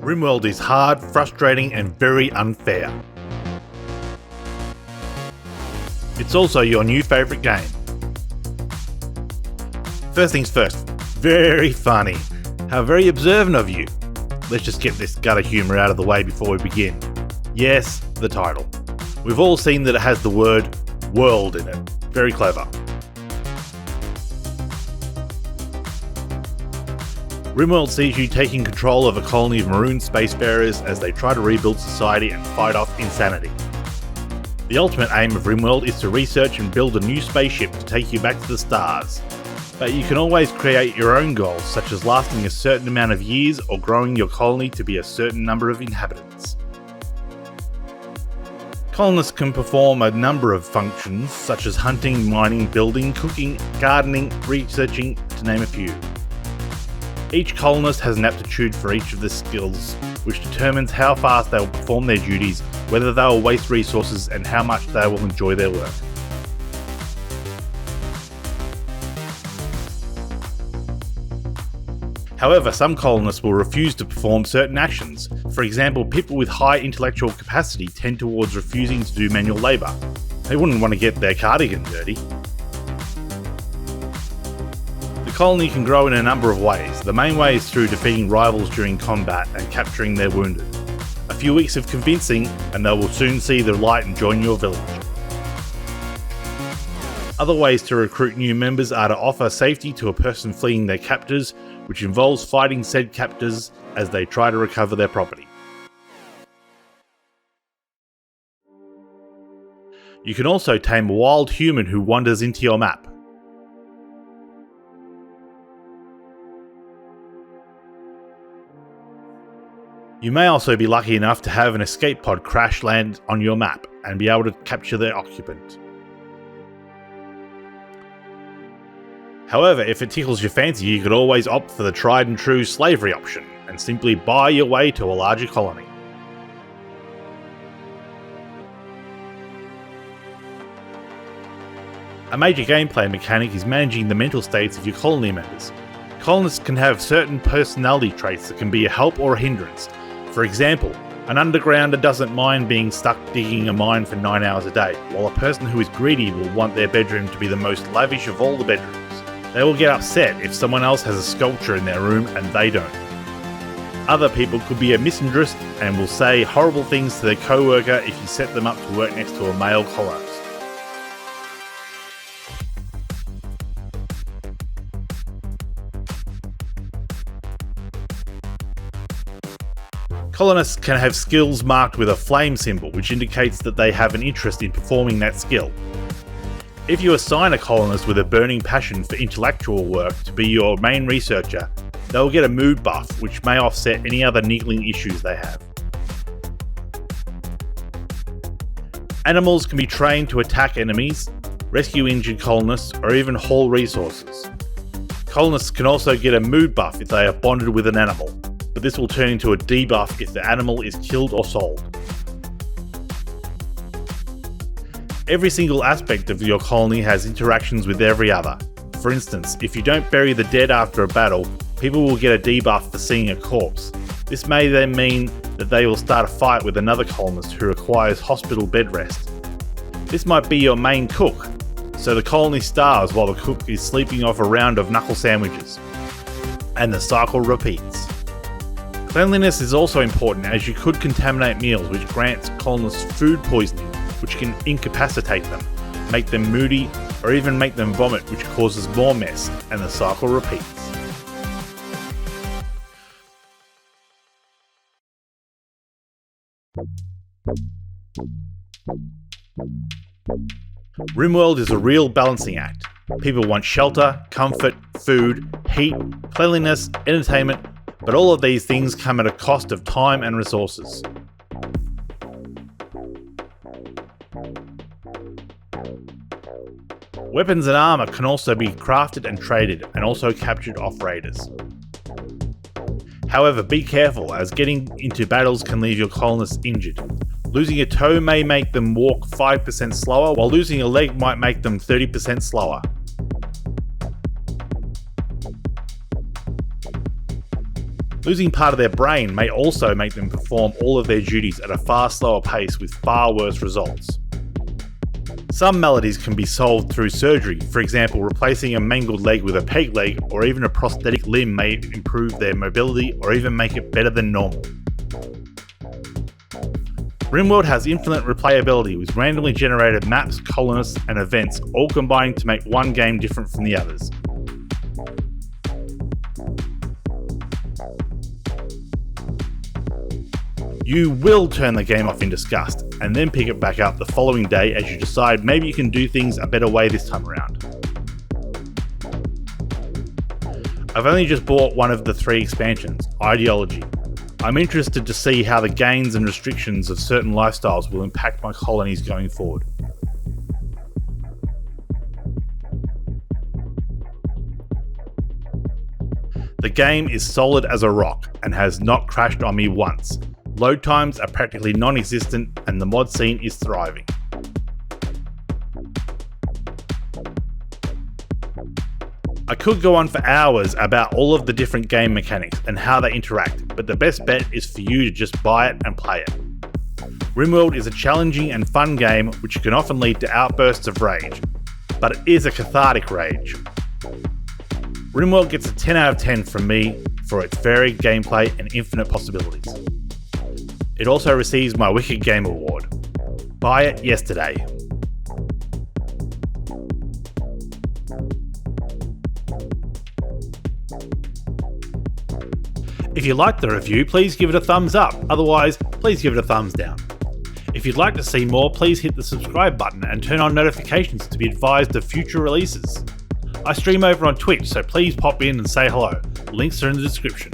Rimworld is hard, frustrating, and very unfair. It's also your new favourite game. First things first, very funny. How very observant of you. Let's just get this gutter humour out of the way before we begin. Yes, the title. We've all seen that it has the word world in it. Very clever. Rimworld sees you taking control of a colony of maroon spacefarers as they try to rebuild society and fight off insanity. The ultimate aim of Rimworld is to research and build a new spaceship to take you back to the stars. But you can always create your own goals, such as lasting a certain amount of years or growing your colony to be a certain number of inhabitants. Colonists can perform a number of functions, such as hunting, mining, building, cooking, gardening, researching, to name a few. Each colonist has an aptitude for each of the skills, which determines how fast they will perform their duties, whether they will waste resources, and how much they will enjoy their work. However, some colonists will refuse to perform certain actions. For example, people with high intellectual capacity tend towards refusing to do manual labour. They wouldn't want to get their cardigan dirty. The colony can grow in a number of ways. The main way is through defeating rivals during combat and capturing their wounded. A few weeks of convincing and they will soon see the light and join your village. Other ways to recruit new members are to offer safety to a person fleeing their captors, which involves fighting said captors as they try to recover their property. You can also tame a wild human who wanders into your map. You may also be lucky enough to have an escape pod crash land on your map and be able to capture their occupant. However, if it tickles your fancy, you could always opt for the tried and true slavery option and simply buy your way to a larger colony. A major gameplay mechanic is managing the mental states of your colony members. Colonists can have certain personality traits that can be a help or a hindrance. For example, an undergrounder doesn't mind being stuck digging a mine for 9 hours a day, while a person who is greedy will want their bedroom to be the most lavish of all the bedrooms. They will get upset if someone else has a sculpture in their room and they don't. Other people could be a misandrist and will say horrible things to their co-worker if you set them up to work next to a male colonist. Colonists can have skills marked with a flame symbol, which indicates that they have an interest in performing that skill. If you assign a colonist with a burning passion for intellectual work to be your main researcher, they will get a mood buff, which may offset any other niggling issues they have. Animals can be trained to attack enemies, rescue injured colonists, or even haul resources. Colonists can also get a mood buff if they are bonded with an animal, but this will turn into a debuff if the animal is killed or sold. Every single aspect of your colony has interactions with every other. For instance, if you don't bury the dead after a battle, people will get a debuff for seeing a corpse. This may then mean that they will start a fight with another colonist who requires hospital bed rest. This might be your main cook, so the colony starves while the cook is sleeping off a round of knuckle sandwiches. And the cycle repeats. Cleanliness is also important, as you could contaminate meals, which grants colonists food poisoning, which can incapacitate them, make them moody, or even make them vomit, which causes more mess, and the cycle repeats. Rimworld is a real balancing act. People want shelter, comfort, food, heat, cleanliness, entertainment, but all of these things come at a cost of time and resources. Weapons and armour can also be crafted and traded, and also captured off raiders. However, be careful, as getting into battles can leave your colonists injured. Losing a toe may make them walk 5% slower, while losing a leg might make them 30% slower. Losing part of their brain may also make them perform all of their duties at a far slower pace with far worse results. Some maladies can be solved through surgery, for example replacing a mangled leg with a peg leg, or even a prosthetic limb may improve their mobility or even make it better than normal. Rimworld has infinite replayability with randomly generated maps, colonists and events all combining to make one game different from the others. You will turn the game off in disgust and then pick it back up the following day as you decide maybe you can do things a better way this time around. I've only just bought one of the 3 expansions, Ideology. I'm interested to see how the gains and restrictions of certain lifestyles will impact my colonies going forward. The game is solid as a rock and has not crashed on me once. Load times are practically non-existent and the mod scene is thriving. I could go on for hours about all of the different game mechanics and how they interact, but the best bet is for you to just buy it and play it. Rimworld is a challenging and fun game which can often lead to outbursts of rage, but it is a cathartic rage. Rimworld gets a 10 out of 10 from me for its varied gameplay and infinite possibilities. It also receives my Wicked Game Award. Buy it yesterday. If you liked the review, please give it a thumbs up. Otherwise, please give it a thumbs down. If you'd like to see more, please hit the subscribe button and turn on notifications to be advised of future releases. I stream over on Twitch, so please pop in and say hello. Links are in the description.